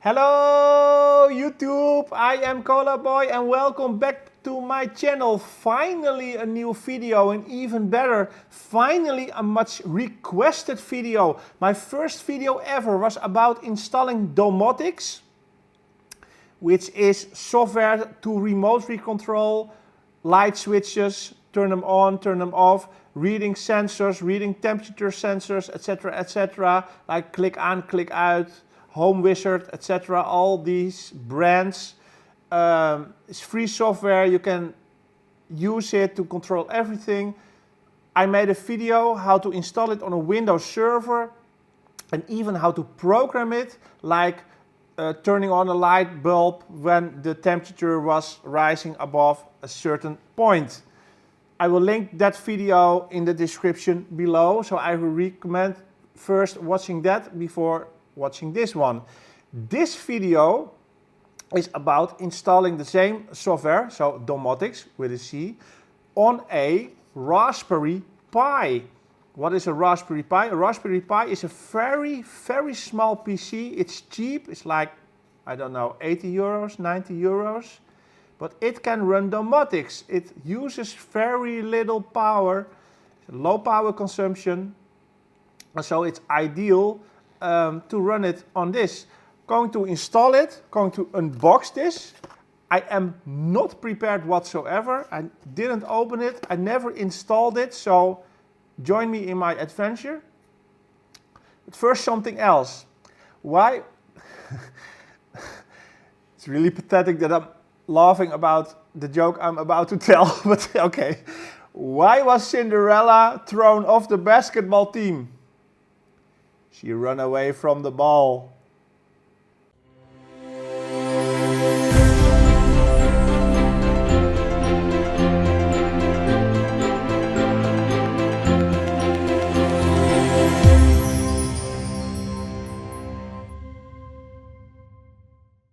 Hello YouTube, I am Cola Boy and welcome back to my channel. Finally a new video and even better, finally a much requested video. My first video ever was about installing Domotics, which is software to remotely control light switches, turn them on, turn them off, reading sensors, reading temperature sensors, etc, like click on, click out, Home Wizard, etc. All these brands. It's free software, you can use it to control everything. I made a video how to install it on a Windows server and even how to program it, like turning on a light bulb when the temperature was rising above a certain point. I will link that video in the description below, so I will recommend first watching that before watching this one. This video is about installing the same software, so Domotics with a C, on a Raspberry Pi. What is a Raspberry Pi? A Raspberry Pi is a very small PC. It's cheap, it's like, I don't know, 80 euros, 90 euros. But it can run Domotics. It uses very little power, low power consumption, and so it's ideal to run it on this. Going to install it, going to unbox this. I am not prepared whatsoever. I didn't open it, I never installed it, so join me in my adventure. But first, something else. Why? It's really pathetic that I'm laughing about the joke I'm about to tell, but okay. Why was Cinderella thrown off the basketball team? She ran away from the ball.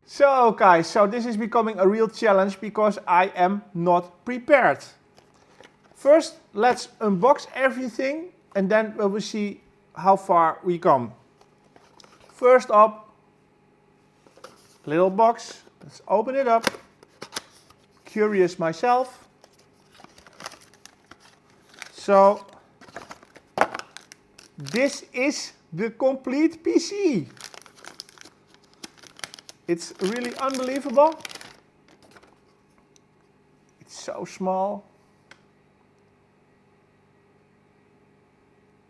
So guys, so this is becoming a real challenge because I am not prepared. First, let's unbox everything and then we will see how far we come. First up, little box. Let's open it up. Curious myself. So, this is the complete PC. It's really unbelievable. It's so small.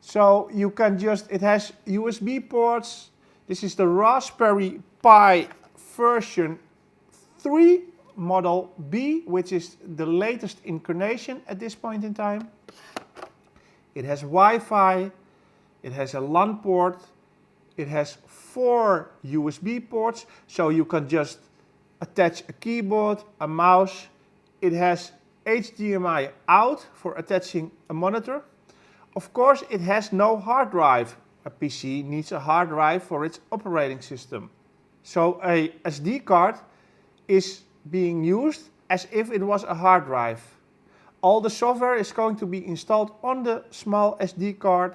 So you can just, it has USB ports. This is the Raspberry Pi version 3 model B, which is the latest incarnation at this point in time. It has Wi-Fi, it has a LAN port, it has 4 USB ports, so you can just attach a keyboard, a mouse. It has HDMI out for attaching a monitor. Of course, it has no hard drive. A PC needs a hard drive for its operating system. So a SD card is being used as if it was a hard drive. All the software is going to be installed on the small SD card,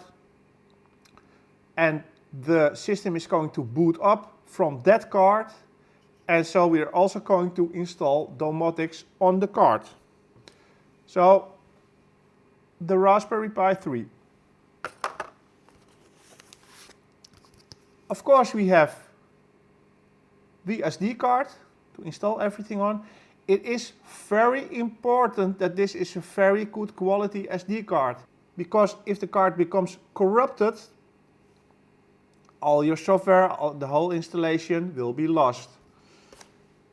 and the system is going to boot up from that card, and so we are also going to install Domotics on the card. So the Raspberry Pi 3. Of course we have the SD card to install everything on. It is very important that this is a very good quality SD card, because if the card becomes corrupted, all your software, the whole installation will be lost.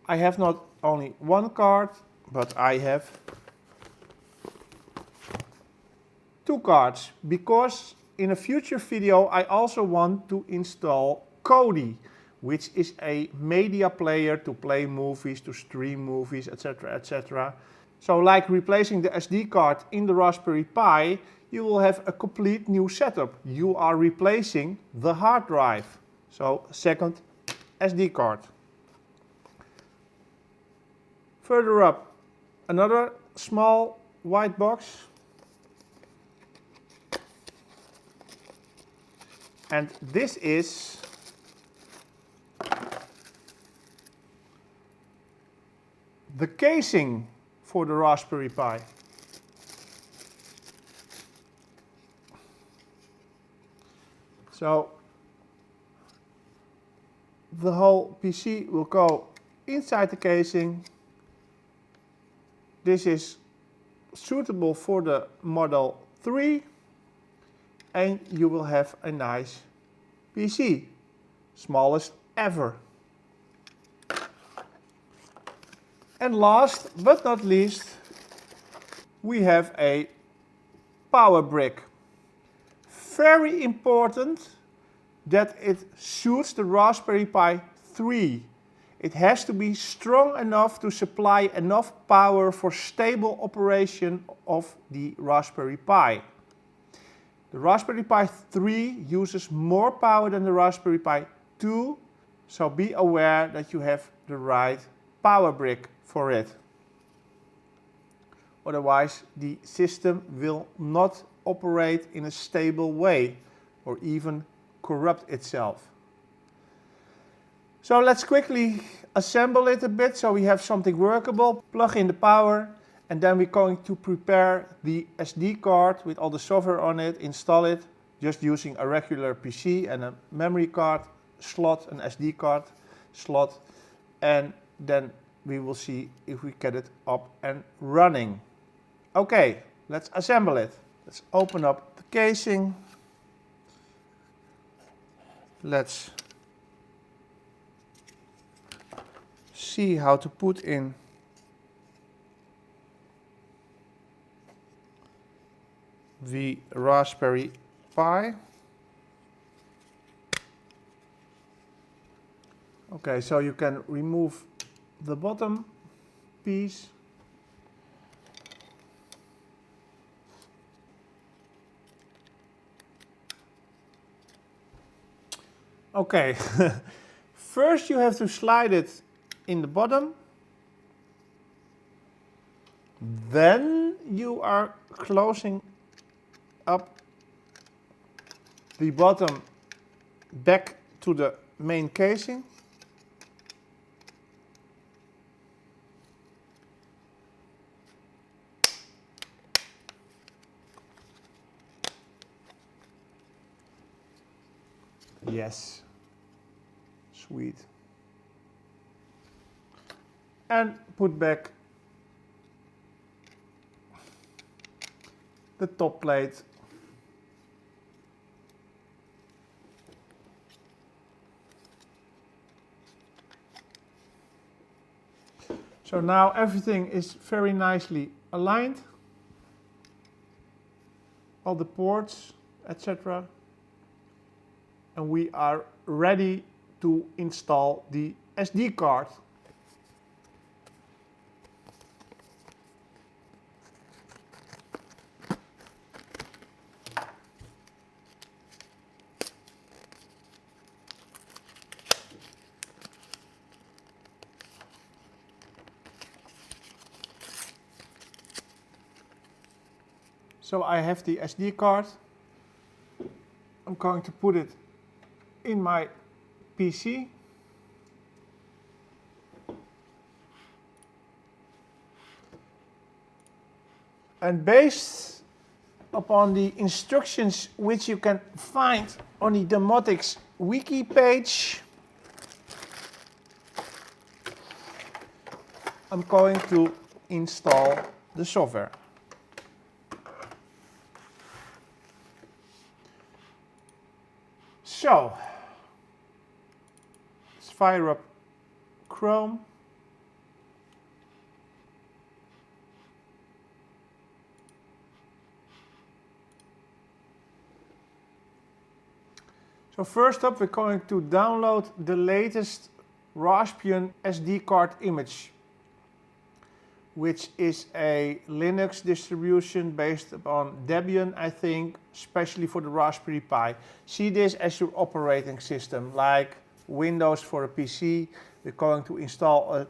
I have not only one card, but I have 2 cards, because in a future video I also want to install Kodi, which is a media player to play movies, to stream movies, etc. So like replacing the SD card in the Raspberry Pi, you will have a complete new setup. You are replacing the hard drive. So second SD card. Further up, another small white box. And this is the casing for the Raspberry Pi. So the whole PC will go inside the casing. This is suitable for the Model 3 and you will have a nice PC, smallest ever. And last but not least, we have a power brick. Very important that it suits the Raspberry Pi 3. It has to be strong enough to supply enough power for stable operation of the Raspberry Pi. The Raspberry Pi 3 uses more power than the Raspberry Pi 2, so be aware that you have the right power brick for it. Otherwise, the system will not operate in a stable way or even corrupt itself. So let's quickly assemble it a bit so we have something workable. Plug in the power and then we're going to prepare the SD card with all the software on it, install it just using a regular PC and a memory card slot, an SD card slot, and then we will see if we get it up and running. Okay, let's assemble it. Let's open up the casing. Let's see how to put in the Raspberry Pi. Okay, so you can remove the bottom piece. Okay, first you have to slide it in the bottom. Then you are closing up the bottom back to the main casing. Yes, sweet. And put back the top plate. So now everything is very nicely aligned. All the ports, etc. And we are ready to install the SD card. So I have the SD card. I'm going to put it in my PC. And based upon the instructions which you can find on the Domotics wiki page, I'm going to install the software. So, let's fire up Chrome. So first up, we're going to download the latest Raspbian SD card image, which is a Linux distribution based upon Debian, I think, especially for the Raspberry Pi. See this as your operating system, like Windows for a PC. We're going to install a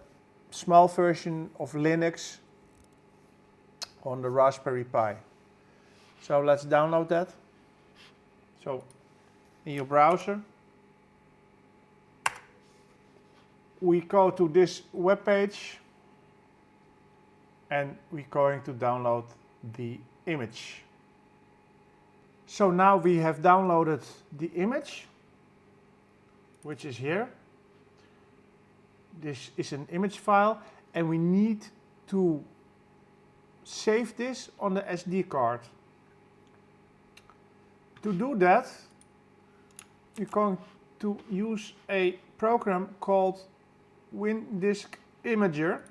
small version of Linux on the Raspberry Pi. So let's download that. So in your browser, we go to this web page. and we're going to download the image. So now we have downloaded the image, which is here. This is an image file, and we need to save this on the SD card. To do that, we're going to use a program called WinDisk Imager,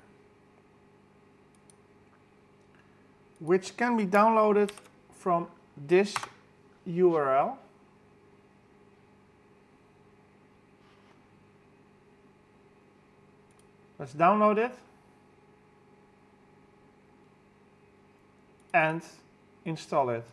which can be downloaded from this URL. Let's download it and install it.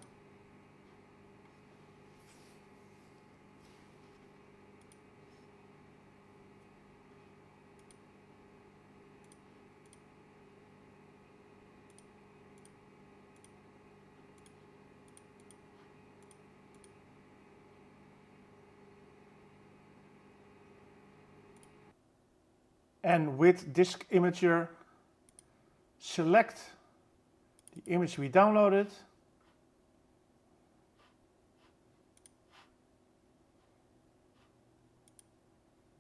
And with Disk Imager, select the image we downloaded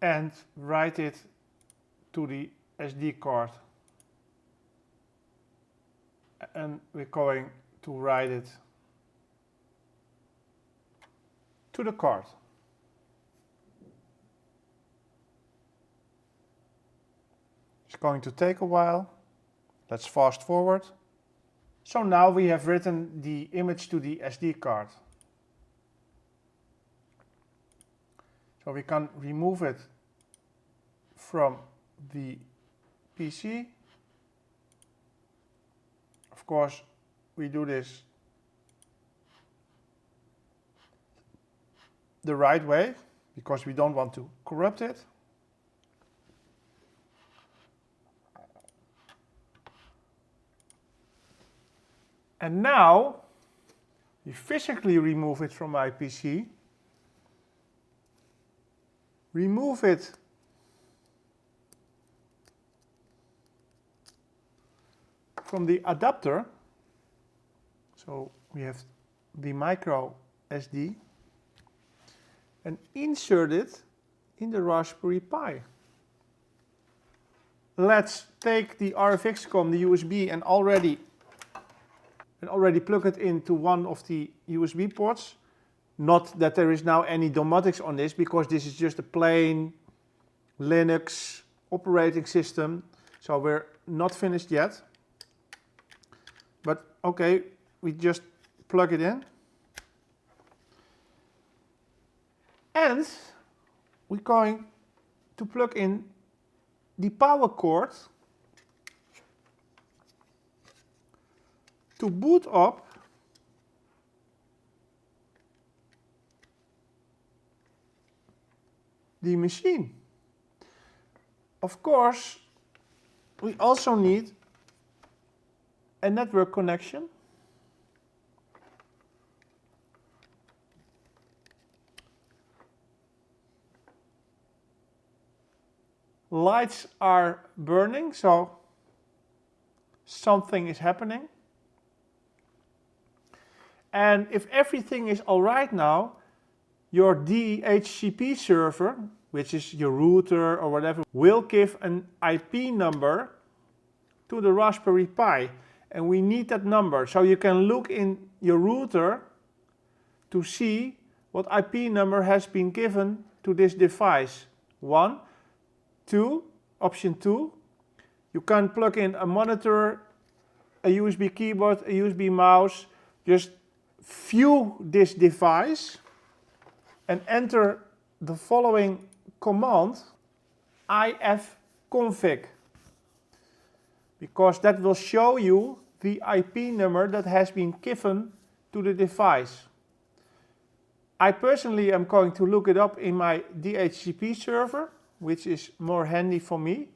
and write it to the SD card. And we're going to write it to the card. It's going to take a while. Let's fast forward. So now we have written the image to the SD card. So we can remove it from the PC. Of course, we do this the right way because we don't want to corrupt it. And now we physically remove it from my PC, remove it from the adapter, so we have the micro SD, and insert it in the Raspberry Pi. Let's take the RFX-COM, the USB, and already plug it into one of the USB ports. Not that there is now any Domotics on this, because this is just a plain Linux operating system. So we're not finished yet. But okay, we just plug it in. And we're going to plug in the power cord to boot up the machine. Of course, we also need a network connection. Lights are burning, so something is happening. And if everything is all right now, your DHCP server, which is your router or whatever, will give an IP number to the Raspberry Pi. And we need that number. So you can look in your router to see what IP number has been given to this device. 1, 2, option 2. You can plug in a monitor, a USB keyboard, a USB mouse. Just view this device and enter the following command, ifconfig, because that will show you the IP number that has been given to the device. I personally am going to look it up in my DHCP server, which is more handy for me.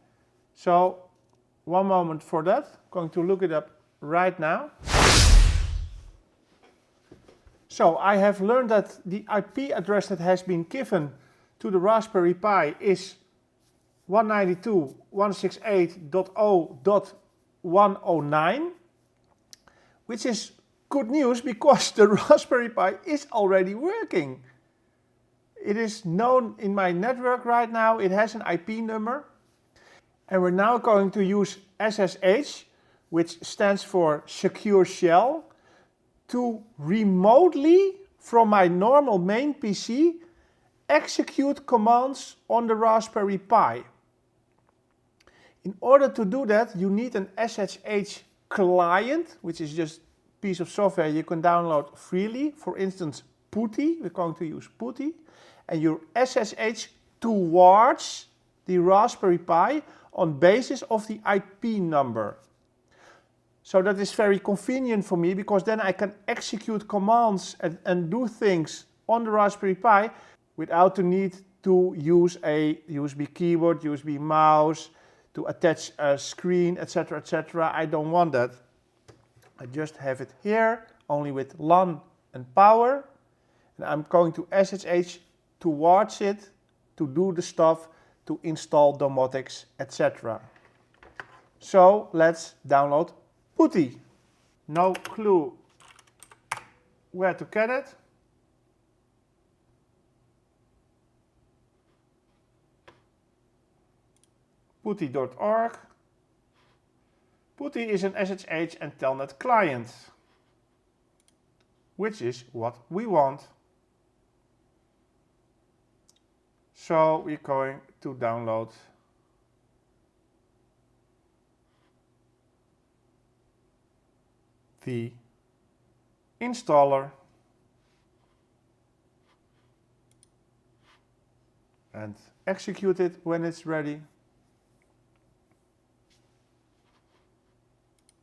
So one moment for that. I'm going to look it up right now. So I have learned that the IP address that has been given to the Raspberry Pi is 192.168.0.0 109, which is good news because the Raspberry Pi is already working. It is known in my network right now. It has an IP number. And we're now going to use SSH, which stands for Secure Shell, to remotely, from my normal main PC, execute commands on the Raspberry Pi. In order to do that, you need an SSH client, which is just a piece of software you can download freely. For instance, PuTTY, we're going to use PuTTY. And you SSH towards the Raspberry Pi on basis of the IP number. So that is very convenient for me because then I can execute commands and do things on the Raspberry Pi without the need to use a USB keyboard, USB mouse, to attach a screen, etc., etc. I don't want that. I just have it here, only with LAN and power. And I'm going to SSH towards it to do the stuff, to install Domotics, etc. So let's download PuTTY. No clue where to get it. PuTTY.org. PuTTY is an SSH and Telnet client, which is what we want. So we're going to download the installer and execute it when it's ready.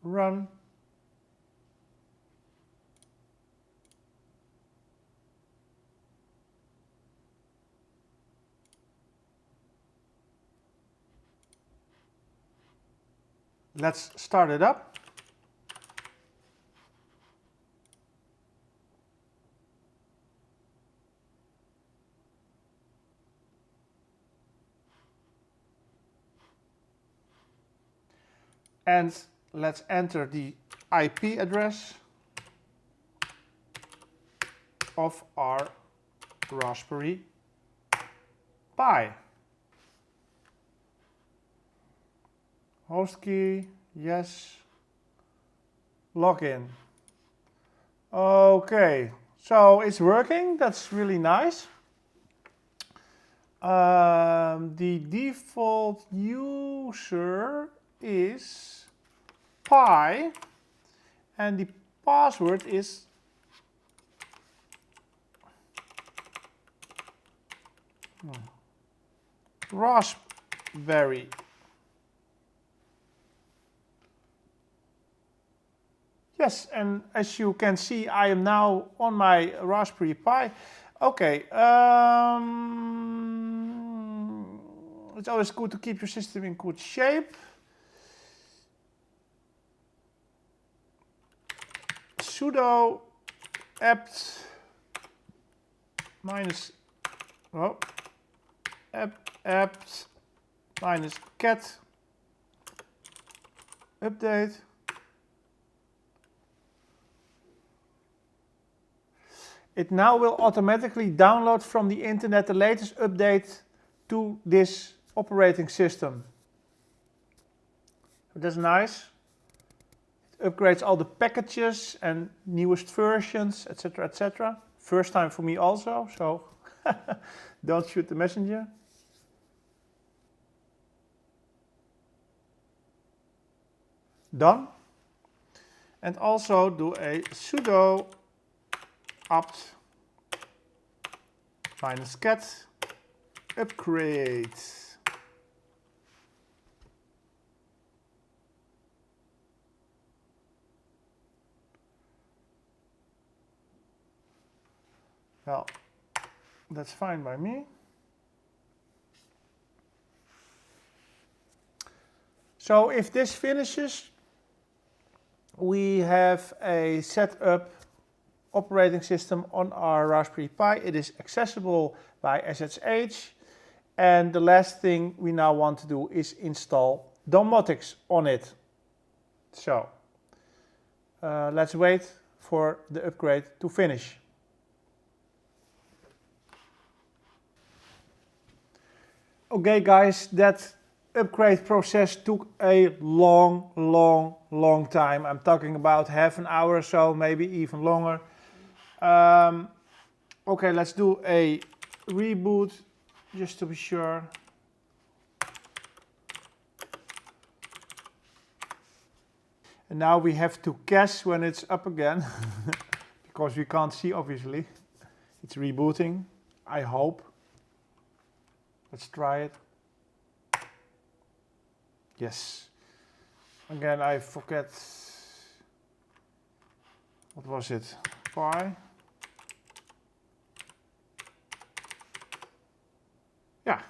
Run. Let's start it up. And let's enter the IP address of our Raspberry Pi. Host key, yes. Login. Okay, so it's working. That's really nice. The default user is Pi, and the password is Raspberry. Yes, and as you can see, I am now on my Raspberry Pi. Okay, it's always good to keep your system in good shape. Sudo apt minus apt minus cat update. It now will automatically download from the internet the latest update to this operating system. That's nice. It upgrades all the packages and newest versions, etc., etc. First time for me also, so don't shoot the messenger. Done. And also do a sudo apt minus cat upgrade. Well, that's fine by me. So if this finishes, we have a set up operating system on our Raspberry Pi. It is accessible by SSH, and the last thing we now want to do is install Domotics on it. So let's wait for the upgrade to finish. Okay guys, that upgrade process took a long time. I'm talking about half an hour or so, maybe even longer. Okay, let's do a reboot just to be sure. And now we have to guess when it's up again, because we can't see obviously. It's rebooting, I hope. Let's try it. Yes. Again, I forget. What was it? Pi. Yeah.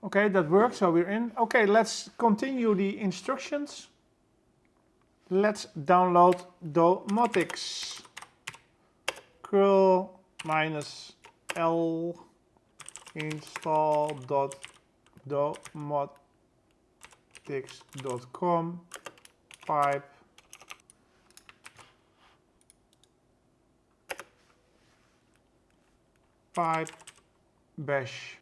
Okay, that works, so we're in. Okay, let's continue the instructions. Let's download Domotics. curl -l install.domotics.com pipe bash.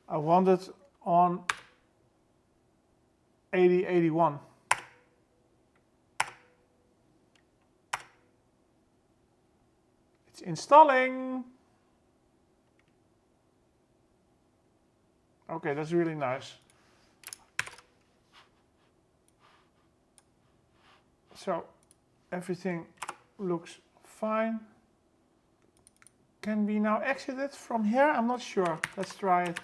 I want it on 8081. It's installing. Okay, that's really nice. So everything looks fine. Can we now exit it from here? I'm not sure. Let's try it.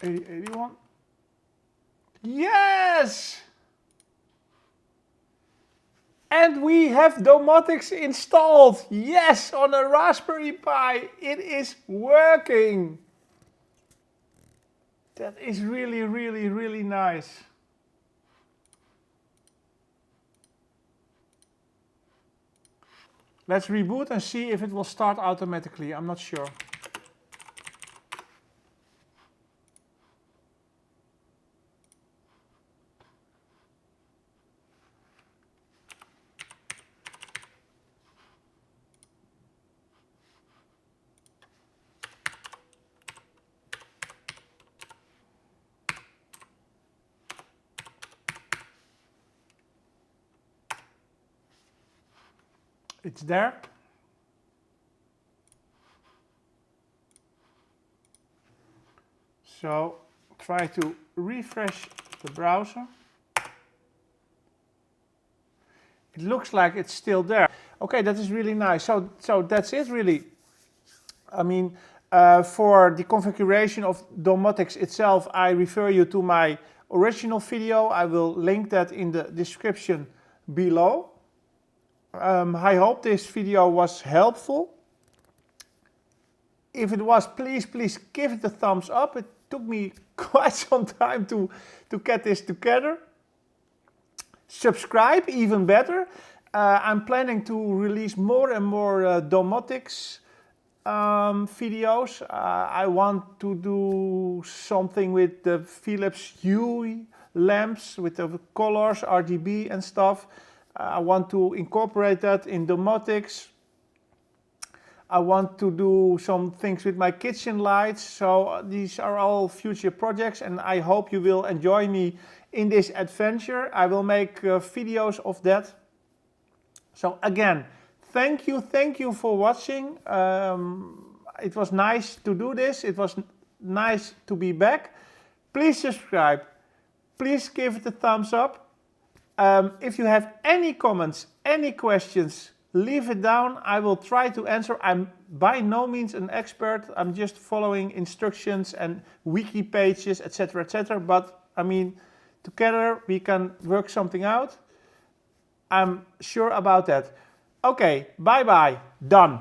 '8081. Yes! And we have Domotics installed. Yes, on a Raspberry Pi. It is working. That is really nice. Let's reboot and see if it will start automatically. I'm not sure. It's there. So try to refresh the browser. It looks like it's still there. Okay, that is really nice. So that's it really. I mean, for the configuration of Domotics itself, I refer you to my original video. I will link that in the description below. I hope this video was helpful. If it was, please give it a thumbs up. It took me quite some time to get this together. Subscribe, even better. I'm planning to release more and more Domotics videos. I want to do something with the Philips Hue lamps, with the colors, RGB and stuff. I want to incorporate that in Domotics. I want to do some things with my kitchen lights. So these are all future projects, and I hope you will enjoy me in this adventure. I will make videos of that. So again, thank you for watching. It was nice to do this. It was nice to be back. Please subscribe. Please give it a thumbs up. If you have any comments, any questions, leave it down. I will try to answer. I'm by no means an expert. I'm just following instructions and wiki pages, etc., etc. But I mean, together we can work something out. I'm sure about that. Okay, bye-bye. Done.